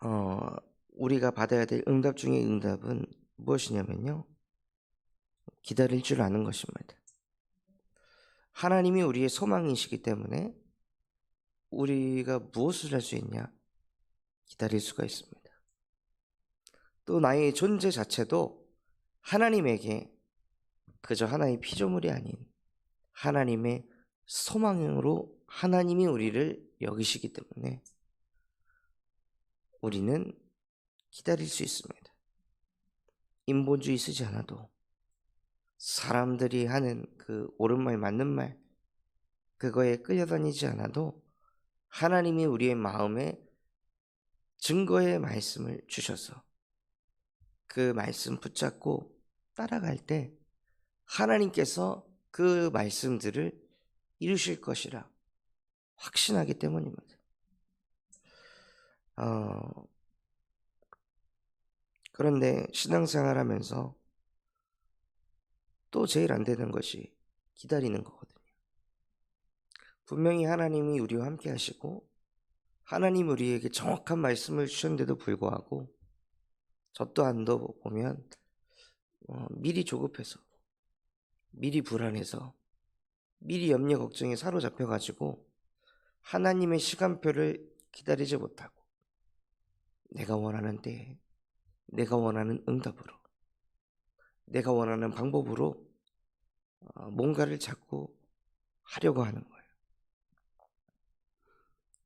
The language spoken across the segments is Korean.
어 우리가 받아야 될 응답 중의 응답은 무엇이냐면요. 기다릴 줄 아는 것입니다. 하나님이 우리의 소망이시기 때문에 우리가 무엇을 할 수 있냐? 기다릴 수가 있습니다. 또 나의 존재 자체도 하나님에게 그저 하나의 피조물이 아닌 하나님의 소망으로 하나님이 우리를 여기시기 때문에 우리는 기다릴 수 있습니다. 인본주의 쓰지 않아도 사람들이 하는 그 옳은 말 맞는 말 그거에 끌려다니지 않아도 하나님이 우리의 마음에 증거의 말씀을 주셔서 그 말씀 붙잡고 따라갈 때 하나님께서 그 말씀들을 이루실 것이라 확신하기 때문입니다. 그런데 신앙생활 하면서 또 제일 안 되는 것이 기다리는 거거든요. 분명히 하나님이 우리와 함께 하시고 하나님 우리에게 정확한 말씀을 주셨는데도 불구하고 저 또한도 보면 미리 조급해서 미리 불안해서 미리 염려 걱정에 사로잡혀 가지고 하나님의 시간표를 기다리지 못하고 내가 원하는 때에 내가 원하는 응답으로 내가 원하는 방법으로 뭔가를 자꾸 하려고 하는 거예요.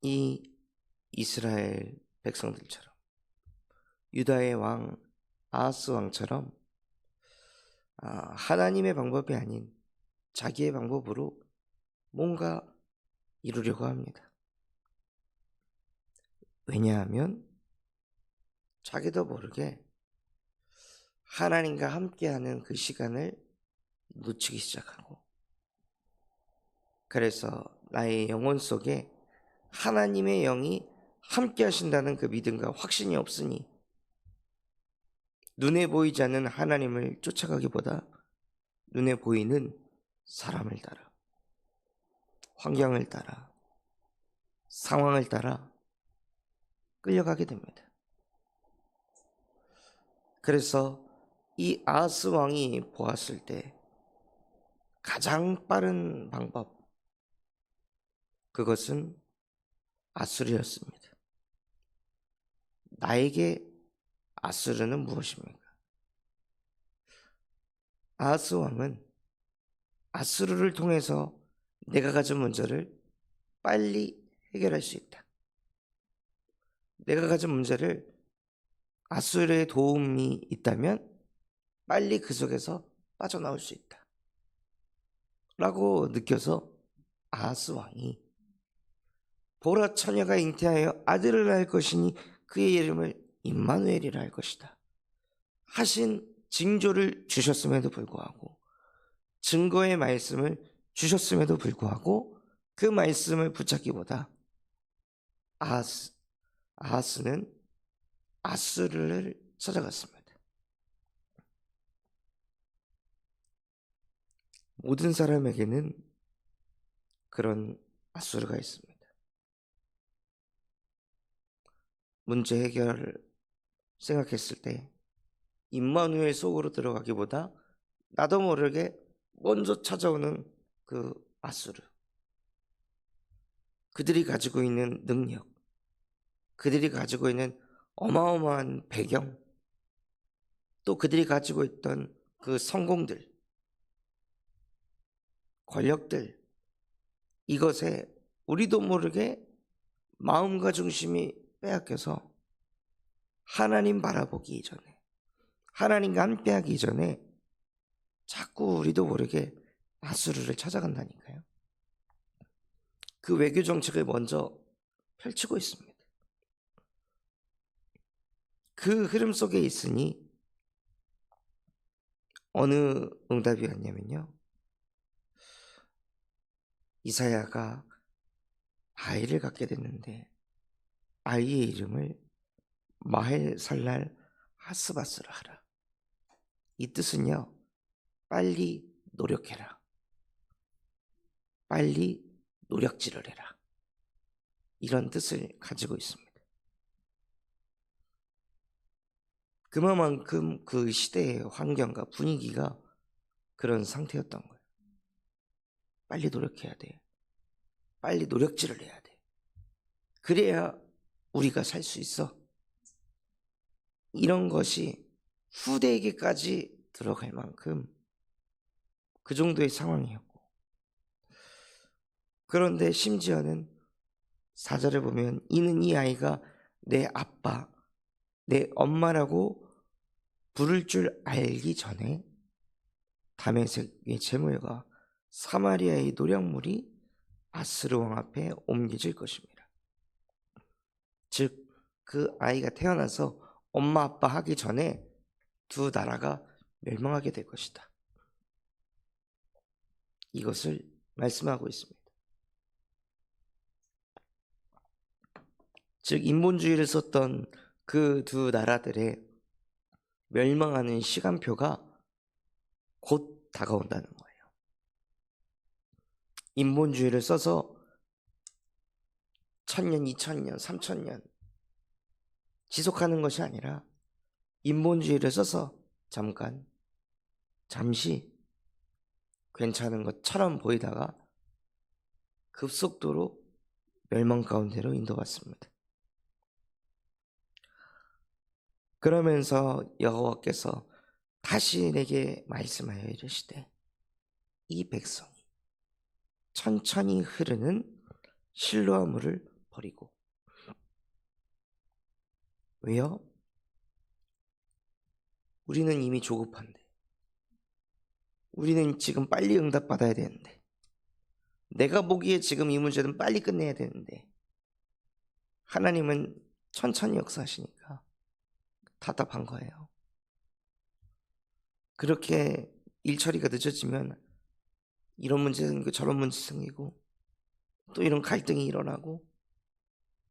이 이스라엘 백성들처럼 유다의 왕 아하스 왕처럼 하나님의 방법이 아닌 자기의 방법으로 뭔가 이루려고 합니다. 왜냐하면 자기도 모르게 하나님과 함께하는 그 시간을 놓치기 시작하고 그래서 나의 영혼 속에 하나님의 영이 함께 하신다는 그 믿음과 확신이 없으니 눈에 보이지 않는 하나님을 쫓아가기보다 눈에 보이는 사람을 따라 환경을 따라 상황을 따라 끌려가게 됩니다. 그래서 이 아하스 왕이 보았을 때 가장 빠른 방법 그것은 아수르였습니다. 나에게 아수르는 무엇입니까? 아하스 왕은 아수르를 통해서 내가 가진 문제를 빨리 해결할 수 있다. 내가 가진 문제를 아수르의 도움이 있다면 빨리 그 속에서 빠져나올 수 있다. 라고 느껴서 아하스 왕이 보라 처녀가 잉태하여 아들을 낳을 것이니 그의 이름을 임마누엘이라 할 것이다. 하신 징조를 주셨음에도 불구하고 증거의 말씀을 주셨음에도 불구하고 그 말씀을 붙잡기보다 아하스는 아수르를 찾아갔습니다. 모든 사람에게는 그런 아수르가 있습니다. 문제 해결을 생각했을 때 임마누엘 속으로 들어가기보다 나도 모르게 먼저 찾아오는 그 아수르. 그들이 가지고 있는 능력, 그들이 가지고 있는 어마어마한 배경, 또 그들이 가지고 있던 그 성공들, 권력들, 이것에 우리도 모르게 마음과 중심이 빼앗겨서 하나님 바라보기 이전에, 하나님과 함께하기 이전에 자꾸 우리도 모르게 아수르를 찾아간다니까요. 그 외교 정책을 먼저 펼치고 있습니다. 그 흐름 속에 있으니 어느 응답이 왔냐면요. 이사야가 아이를 갖게 됐는데 아이의 이름을 마헬살랄 하스바스라 하라. 이 뜻은요. 빨리 노력해라. 빨리 노력질을 해라. 이런 뜻을 가지고 있습니다. 그만큼 그 시대의 환경과 분위기가 그런 상태였던 거예요. 빨리 노력해야 돼. 빨리 노력질을 해야 돼. 그래야 우리가 살 수 있어. 이런 것이 후대에게까지 들어갈 만큼 그 정도의 상황이었고, 그런데 심지어는 4절을 보면 이는 이 아이가 내 아빠, 내 엄마라고 부를 줄 알기 전에 다메섹의 제물과 사마리아의 노략물이 아스르 왕 앞에 옮겨질 것입니다. 즉 그 아이가 태어나서 엄마 아빠 하기 전에 두 나라가 멸망하게 될 것이다. 이것을 말씀하고 있습니다. 즉 인본주의를 썼던 그 두 나라들의 멸망하는 시간표가 곧 다가온다는 거예요. 인본주의를 써서 1000년, 2000년, 3000년 지속하는 것이 아니라 인본주의를 써서 잠시 괜찮은 것처럼 보이다가 급속도로 멸망 가운데로 인도받습니다. 그러면서 여호와께서 다시 내게 말씀하여 이르시되 이 백성이 천천히 흐르는 실로아 물을 버리고. 왜요? 우리는 이미 조급한데, 우리는 지금 빨리 응답받아야 되는데, 내가 보기에 지금 이 문제는 빨리 끝내야 되는데, 하나님은 천천히 역사하시니까 답답한 거예요. 그렇게 일 처리가 늦어지면 이런 문제 생기고 저런 문제 생기고 또 이런 갈등이 일어나고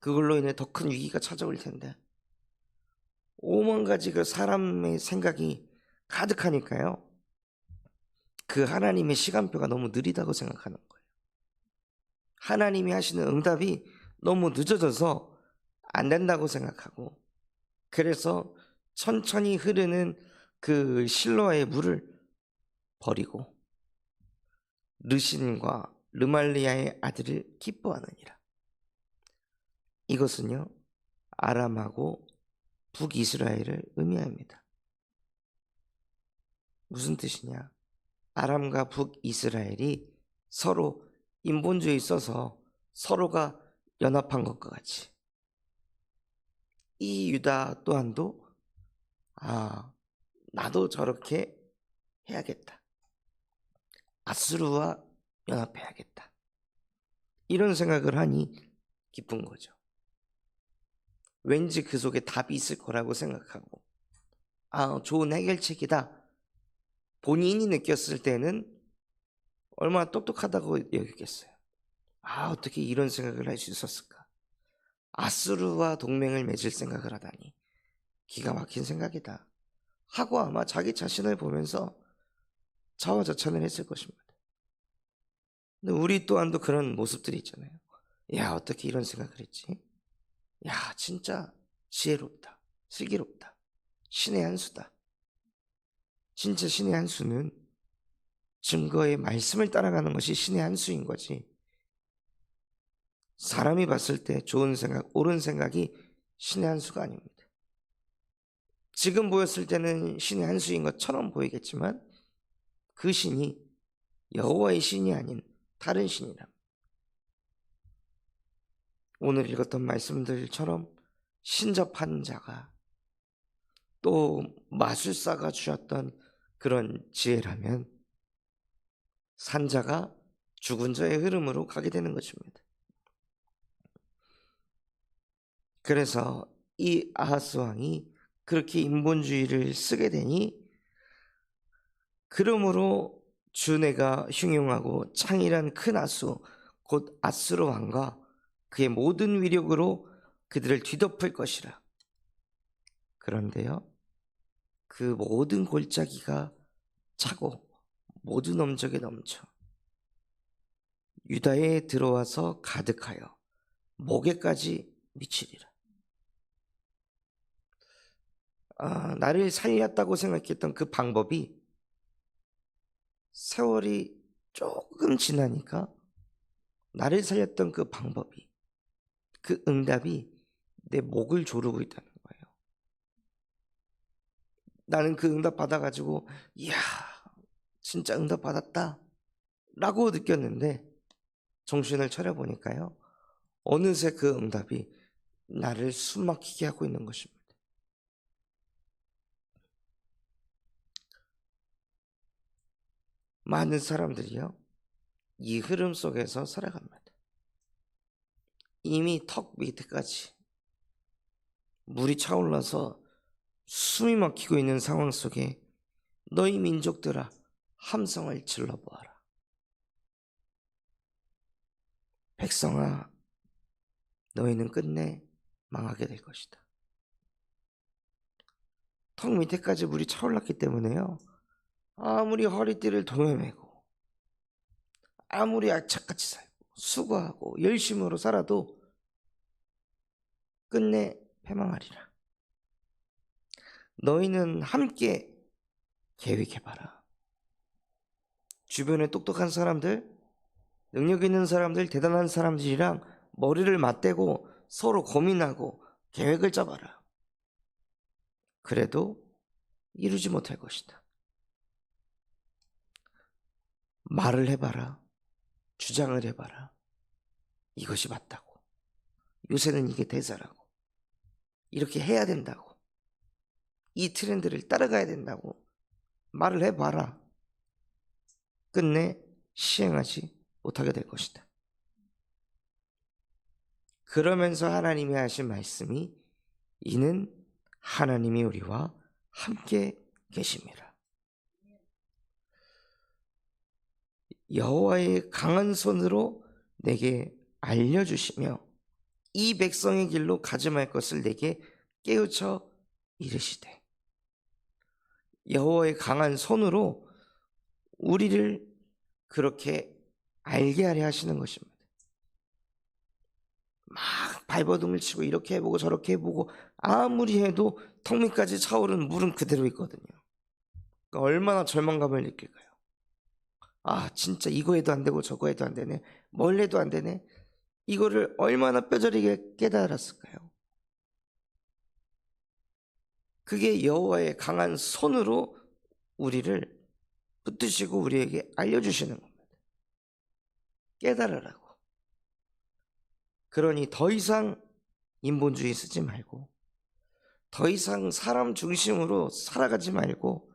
그걸로 인해 더 큰 위기가 찾아올 텐데, 오만 가지 그 사람의 생각이 가득하니까요, 그 하나님의 시간표가 너무 느리다고 생각하는 거예요. 하나님이 하시는 응답이 너무 늦어져서 안 된다고 생각하고, 그래서 천천히 흐르는 그 실로아의 물을 버리고 르신과 르말리아의 아들을 기뻐하느니라. 이것은요 아람하고 북이스라엘을 의미합니다. 무슨 뜻이냐? 아람과 북이스라엘이 서로 인본주의에 있어서 서로가 연합한 것과 같이 이 유다 또한도 나도 저렇게 해야겠다, 아수르와 연합해야겠다, 이런 생각을 하니 기쁜 거죠. 왠지 그 속에 답이 있을 거라고 생각하고 좋은 해결책이다 본인이 느꼈을 때는 얼마나 똑똑하다고 여기겠어요. 어떻게 이런 생각을 할 수 있었을까? 아수르와 동맹을 맺을 생각을 하다니 기가 막힌 생각이다 하고 아마 자기 자신을 보면서 자화자찬을 했을 것입니다. 근데 우리 또한도 그런 모습들이 있잖아요. 야, 어떻게 이런 생각을 했지? 야, 진짜 지혜롭다, 슬기롭다, 신의 한 수다. 진짜 신의 한 수는 증거의 말씀을 따라가는 것이 신의 한 수인 거지, 사람이 봤을 때 좋은 생각, 옳은 생각이 신의 한 수가 아닙니다. 지금 보였을 때는 신의 한 수인 것처럼 보이겠지만 그 신이 여호와의 신이 아닌 다른 신이라. 오늘 읽었던 말씀들처럼 신접한 자가 또 마술사가 주셨던 그런 지혜라면 산자가 죽은 자의 흐름으로 가게 되는 것입니다. 그래서 이 아하스 왕이 그렇게 인본주의를 쓰게 되니 그러므로 주내가 흉용하고 창일한 큰 아수 곧 아수르 왕과 그의 모든 위력으로 그들을 뒤덮을 것이라. 그런데요, 그 모든 골짜기가 차고 모든 엄적에 넘쳐 유다에 들어와서 가득하여 목에까지 미치리라. 나를 살렸다고 생각했던 그 방법이 세월이 조금 지나니까 나를 살렸던 그 방법이, 그 응답이 내 목을 조르고 있다는 거예요. 나는 그 응답 받아가지고 이야 진짜 응답 받았다 라고 느꼈는데 정신을 차려보니까요, 어느새 그 응답이 나를 숨막히게 하고 있는 것입니다. 많은 사람들이요, 이 흐름 속에서 살아갑니다. 이미 턱 밑에까지 물이 차올라서 숨이 막히고 있는 상황 속에 너희 민족들아 함성을 질러보아라. 백성아 너희는 끝내 망하게 될 것이다. 턱 밑에까지 물이 차올랐기 때문에요, 아무리 허리띠를 동여매고 아무리 악착같이 살고 수고하고 열심으로 살아도 끝내 패망하리라. 너희는 함께 계획해봐라. 주변에 똑똑한 사람들, 능력 있는 사람들, 대단한 사람들이랑 머리를 맞대고 서로 고민하고 계획을 짜봐라. 그래도 이루지 못할 것이다. 말을 해봐라. 주장을 해봐라. 이것이 맞다고. 요새는 이게 대세라고. 이렇게 해야 된다고. 이 트렌드를 따라가야 된다고 말을 해봐라. 끝내 시행하지 못하게 될 것이다. 그러면서 하나님이 하신 말씀이 이는 하나님이 우리와 함께 계심이라. 여호와의 강한 손으로 내게 알려주시며 이 백성의 길로 가지 말 것을 내게 깨우쳐 이르시되. 여호와의 강한 손으로 우리를 그렇게 알게 하려 하시는 것입니다. 막 발버둥을 치고 이렇게 해보고 저렇게 해보고 아무리 해도 턱 밑까지 차오르는 물은 그대로 있거든요. 그러니까 얼마나 절망감을 느낄까요? 아 진짜 이거 해도 안 되고 저거 해도 안 되네, 뭘 해도 안 되네. 이거를 얼마나 뼈저리게 깨달았을까요? 그게 여호와의 강한 손으로 우리를 붙드시고 우리에게 알려주시는 겁니다. 깨달으라고. 그러니 더 이상 인본주의 쓰지 말고 더 이상 사람 중심으로 살아가지 말고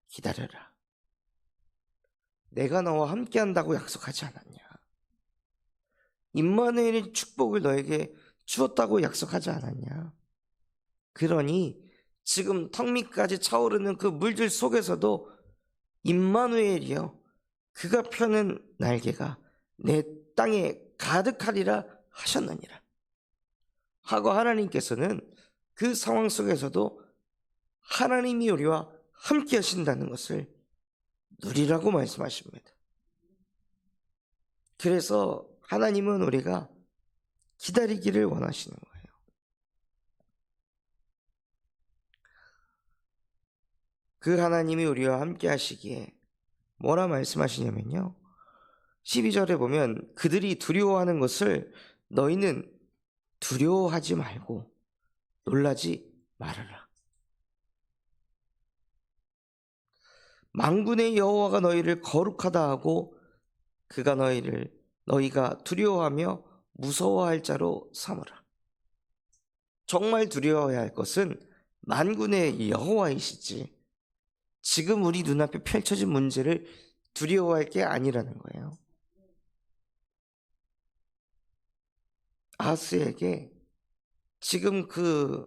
기다려라. 내가 너와 함께 한다고 약속하지 않았냐? 임마누엘의 축복을 너에게 주었다고 약속하지 않았냐? 그러니 지금 턱 밑까지 차오르는 그 물들 속에서도 임마누엘이여 그가 펴는 날개가 내 땅에 가득하리라 하셨느니라 하고 하나님께서는 그 상황 속에서도 하나님이 우리와 함께 하신다는 것을 누리라고 말씀하십니다. 그래서 하나님은 우리가 기다리기를 원하시는 거예요. 그 하나님이 우리와 함께 하시기에 뭐라 말씀하시냐면요, 12절에 보면 그들이 두려워하는 것을 너희는 두려워하지 말고 놀라지 말아라. 만군의 여호와가 너희를 거룩하다 하고 그가 너희가 두려워하며 무서워할 자로 삼으라. 정말 두려워해야 할 것은 만군의 여호와이시지 지금 우리 눈앞에 펼쳐진 문제를 두려워할 게 아니라는 거예요. 아하스에게 지금 그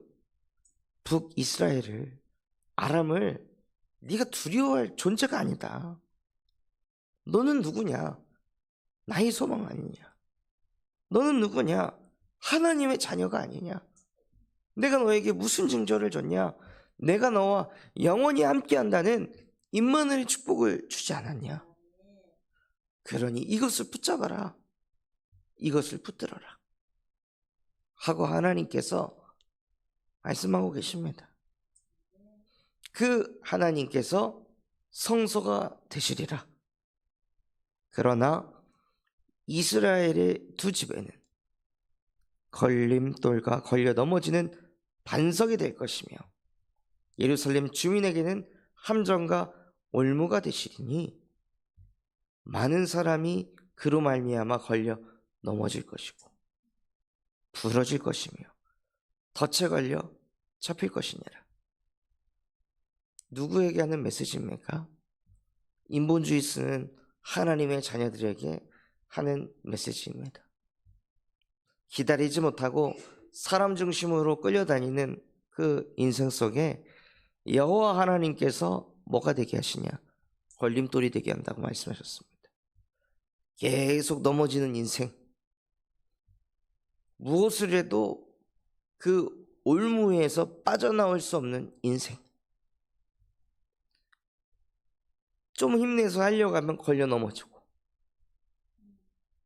북이스라엘을, 아람을 네가 두려워할 존재가 아니다. 너는 누구냐? 나의 소망 아니냐? 너는 누구냐? 하나님의 자녀가 아니냐? 내가 너에게 무슨 징조를 줬냐? 내가 너와 영원히 함께한다는 임마누엘의 축복을 주지 않았냐? 그러니 이것을 붙잡아라. 이것을 붙들어라 하고 하나님께서 말씀하고 계십니다. 그 하나님께서 성소가 되시리라. 그러나 이스라엘의 두 집에는 걸림돌과 걸려 넘어지는 반석이 될 것이며 예루살렘 주민에게는 함정과 올무가 되시리니 많은 사람이 그로 말미암아 걸려 넘어질 것이고 부러질 것이며 덫에 걸려 잡힐 것이니라. 누구에게 하는 메시지입니까? 인본주의 쓰는 하나님의 자녀들에게 하는 메시지입니다. 기다리지 못하고 사람 중심으로 끌려다니는 그 인생 속에 여호와 하나님께서 뭐가 되게 하시냐? 걸림돌이 되게 한다고 말씀하셨습니다. 계속 넘어지는 인생, 무엇을 해도 그 올무에서 빠져나올 수 없는 인생. 좀 힘내서 하려고 하면 걸려 넘어지고,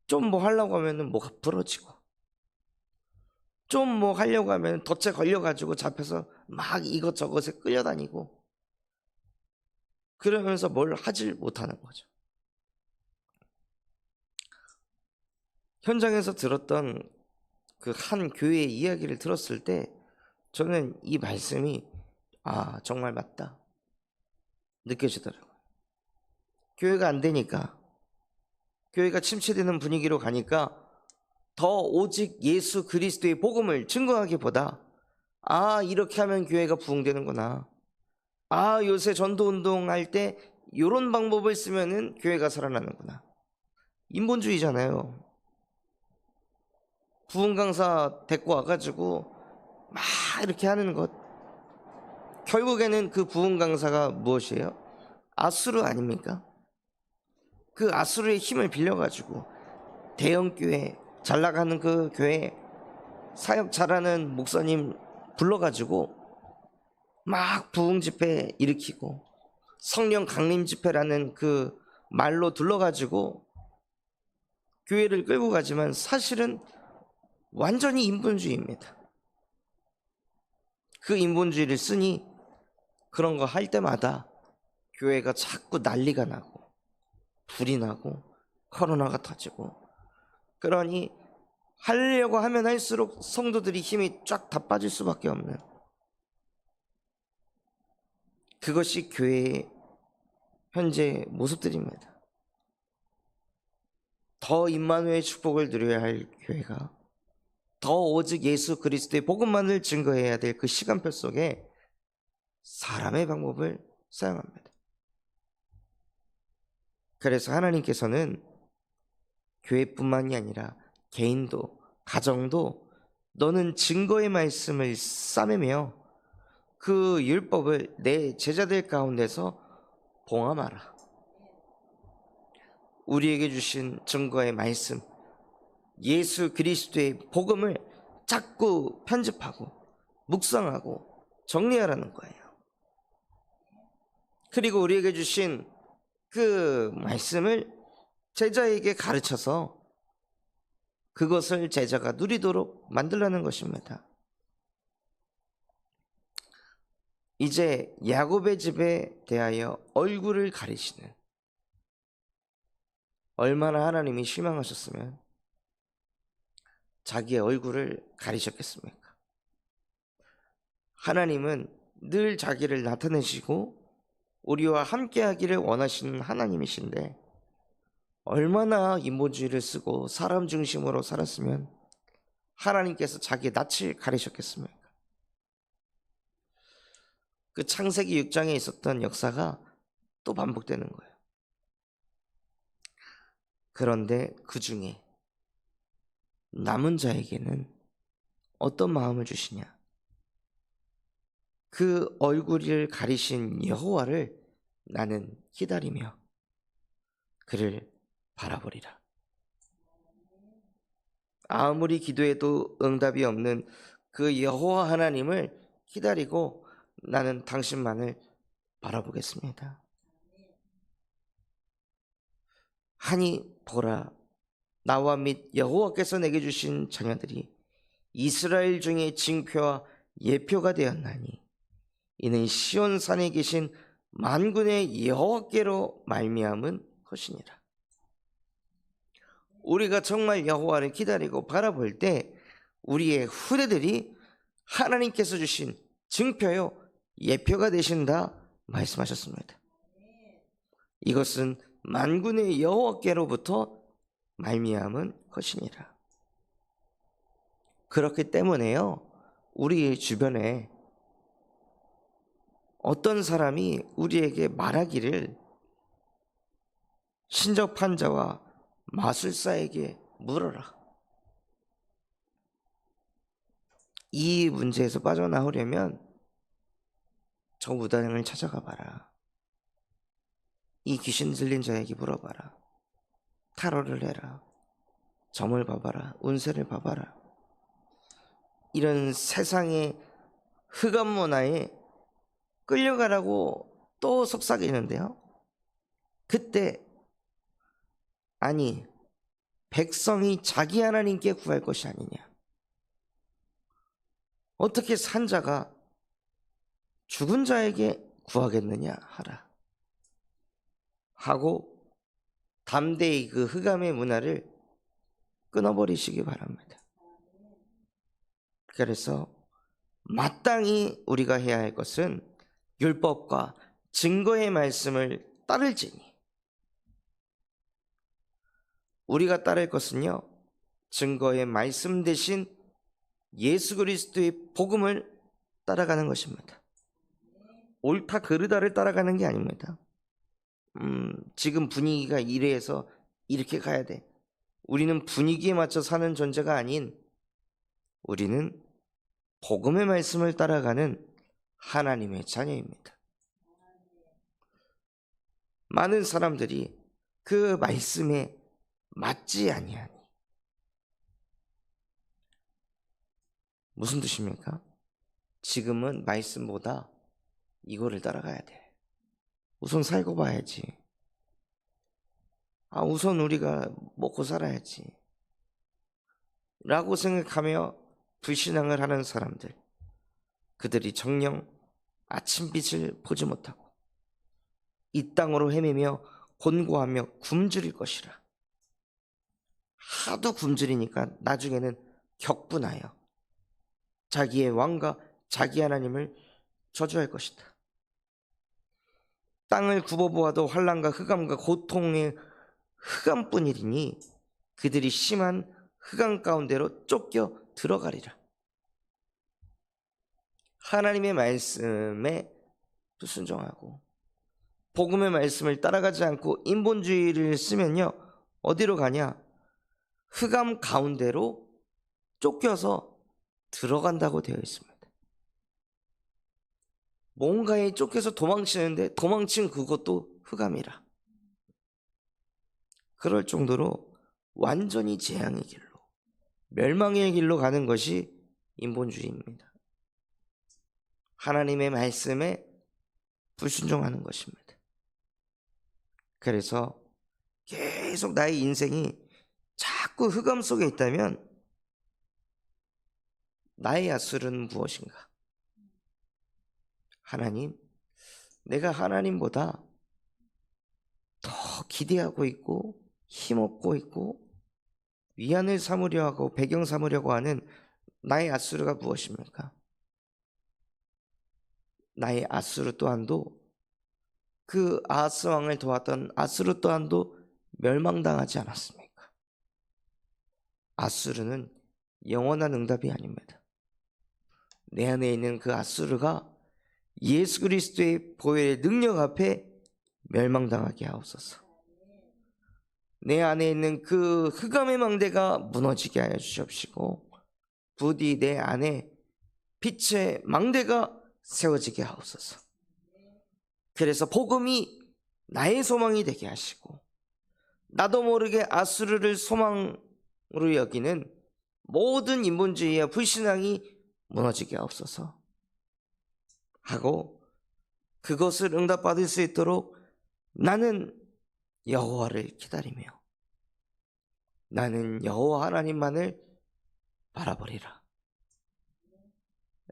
좀 뭐 하려고 하면 뭐가 부러지고, 좀 뭐 하려고 하면 덫에 걸려가지고 잡혀서 막 이것저것에 끌려다니고, 그러면서 뭘 하질 못하는 거죠. 현장에서 들었던 그 한 교회의 이야기를 들었을 때 저는 이 말씀이 정말 맞다 느껴지더라고요. 교회가 안 되니까, 교회가 침체되는 분위기로 가니까 더 오직 예수 그리스도의 복음을 증거하기보다 이렇게 하면 교회가 부흥되는구나, 요새 전도운동 할 때 이런 방법을 쓰면은 교회가 살아나는구나. 인본주의잖아요. 부흥 강사 데리고 와가지고 막 이렇게 하는 것, 결국에는 그 부흥 강사가 무엇이에요? 아수르 아닙니까? 그 아수르의 힘을 빌려가지고 대형 교회, 잘 나가는 그 교회 사역 잘하는 목사님 불러가지고 막 부흥 집회 일으키고 성령 강림 집회라는 그 말로 둘러가지고 교회를 끌고 가지만 사실은 완전히 인본주의입니다. 그 인본주의를 쓰니 그런 거 할 때마다 교회가 자꾸 난리가 나고 불이 나고 코로나가 터지고, 그러니 하려고 하면 할수록 성도들이 힘이 쫙 다 빠질 수밖에 없는, 그것이 교회의 현재 모습들입니다. 더 임마누엘의 축복을 누려야 할 교회가 더 오직 예수 그리스도의 복음만을 증거해야 될 그 시간표 속에 사람의 방법을 사용합니다. 그래서 하나님께서는 교회뿐만이 아니라 개인도, 가정도 너는 증거의 말씀을 싸매며 그 율법을 내 제자들 가운데서 봉함하라. 우리에게 주신 증거의 말씀, 예수 그리스도의 복음을 자꾸 편집하고 묵상하고 정리하라는 거예요. 그리고 우리에게 주신 그 말씀을 제자에게 가르쳐서 그것을 제자가 누리도록 만들라는 것입니다. 이제 야곱의 집에 대하여 얼굴을 가리시는, 얼마나 하나님이 실망하셨으면 자기의 얼굴을 가리셨겠습니까? 하나님은 늘 자기를 나타내시고 우리와 함께하기를 원하시는 하나님이신데 얼마나 인본주의를 쓰고 사람 중심으로 살았으면 하나님께서 자기의 낯을 가리셨겠습니까? 그 창세기 6장에 있었던 역사가 또 반복되는 거예요. 그런데 그 중에 남은 자에게는 어떤 마음을 주시냐? 그 얼굴을 가리신 여호와를 나는 기다리며 그를 바라보리라. 아무리 기도해도 응답이 없는 그 여호와 하나님을 기다리고 나는 당신만을 바라보겠습니다. 하니 보라, 나와 및 여호와께서 내게 주신 자녀들이 이스라엘 중에 징표와 예표가 되었나니 이는 시온산에 계신 만군의 여호와께로 말미암은 것이니라. 우리가 정말 여호와를 기다리고 바라볼 때 우리의 후대들이 하나님께서 주신 증표요 예표가 되신다 말씀하셨습니다. 이것은 만군의 여호와께로부터 말미암은 것이니라. 그렇기 때문에요, 우리 주변에 어떤 사람이 우리에게 말하기를 신접한 자와 마술사에게 물어라. 이 문제에서 빠져나오려면 저 무당을 찾아가 봐라. 이 귀신 들린 자에게 물어봐라. 타로를 해라. 점을 봐봐라. 운세를 봐봐라. 이런 세상의 흑암 문화에 끌려가라고 또 속삭이는데요, 그때 아니, 백성이 자기 하나님께 구할 것이 아니냐, 어떻게 산자가 죽은 자에게 구하겠느냐 하라 하고 담대히 그 흑암의 문화를 끊어버리시기 바랍니다. 그래서 마땅히 우리가 해야 할 것은 율법과 증거의 말씀을 따를지니, 우리가 따를 것은요, 증거의 말씀 대신 예수 그리스도의 복음을 따라가는 것입니다. 옳다 그르다를 따라가는 게 아닙니다. 지금 분위기가 이래서 이렇게 가야 돼. 우리는 분위기에 맞춰 사는 존재가 아닌, 우리는 복음의 말씀을 따라가는 하나님의 자녀입니다. 많은 사람들이 그 말씀에 맞지 아니하니. 무슨 뜻입니까? 지금은 말씀보다 이거를 따라가야 돼. 우선 살고 봐야지. 우선 우리가 먹고 살아야지 라고 생각하며 불신앙을 하는 사람들, 그들이 정녕 아침빛을 보지 못하고 이 땅으로 헤매며 곤고하며 굶주릴 것이라. 하도 굶주리니까 나중에는 격분하여 자기의 왕과 자기 하나님을 저주할 것이다. 땅을 굽어보아도 환난과 흑암과 고통의 흑암뿐이니 그들이 심한 흑암 가운데로 쫓겨 들어가리라. 하나님의 말씀에 불순종하고 복음의 말씀을 따라가지 않고 인본주의를 쓰면요, 어디로 가냐? 흑암 가운데로 쫓겨서 들어간다고 되어 있습니다. 뭔가에 쫓겨서 도망치는데 도망친 그것도 흑암이라. 그럴 정도로 완전히 재앙의 길로, 멸망의 길로 가는 것이 인본주의입니다. 하나님의 말씀에 불순종하는 것입니다. 그래서 계속 나의 인생이 자꾸 흑암 속에 있다면 나의 야술은 무엇인가? 하나님, 내가 하나님보다 더 기대하고 있고 힘없고 있고 위안을 삼으려 하고 배경 삼으려고 하는 나의 아수르가 무엇입니까? 나의 아수르 또한도, 그 아하스 왕을 도왔던 아수르 또한도 멸망당하지 않았습니까? 아수르는 영원한 응답이 아닙니다. 내 안에 있는 그 아수르가 예수 그리스도의 보혈의 능력 앞에 멸망당하게 하옵소서. 내 안에 있는 그 흑암의 망대가 무너지게 하여 주시옵시고 부디 내 안에 빛의 망대가 세워지게 하옵소서. 그래서 복음이 나의 소망이 되게 하시고 나도 모르게 아수르를 소망으로 여기는 모든 인본주의와 불신앙이 무너지게 하옵소서 하고, 그것을 응답받을 수 있도록 나는 여호와를 기다리며 나는 여호와 하나님만을 바라보리라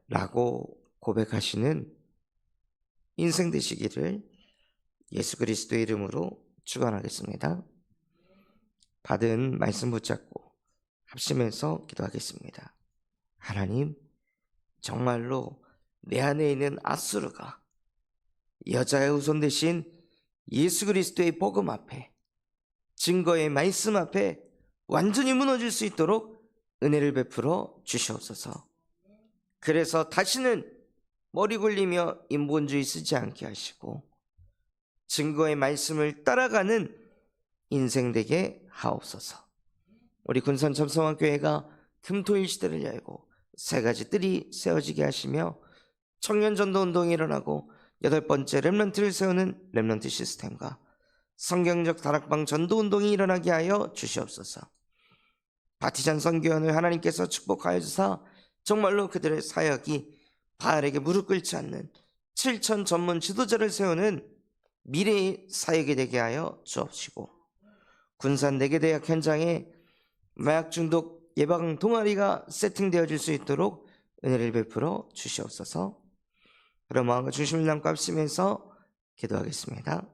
라고 고백하시는 인생 되시기를 예수 그리스도의 이름으로 축원하겠습니다. 받은 말씀 붙잡고 합심해서 기도하겠습니다. 하나님, 정말로 내 안에 있는 아수르가 여자의 후손 대신 예수 그리스도의 복음 앞에, 증거의 말씀 앞에 완전히 무너질 수 있도록 은혜를 베풀어 주시옵소서. 그래서 다시는 머리 굴리며 인본주의 쓰지 않게 하시고 증거의 말씀을 따라가는 인생 되게 하옵소서. 우리 군산 점성학교회가 금토일 시대를 열고 세 가지 뜰이 세워지게 하시며 청년 전도 운동이 일어나고 8번째 렘넌트를 세우는 렘넌트 시스템과 성경적 다락방 전도 운동이 일어나게 하여 주시옵소서. 바티잔 선교원을 하나님께서 축복하여 주사 정말로 그들의 사역이 바알에게 무릎 꿇지 않는 7천 전문 지도자를 세우는 미래의 사역이 되게 하여 주옵시고, 군산 내계대학 현장에 마약 중독 예방 동아리가 세팅되어질 수 있도록 은혜를 베풀어 주시옵소서. 그런 마음과 중심을 담고 합심해서 기도하겠습니다.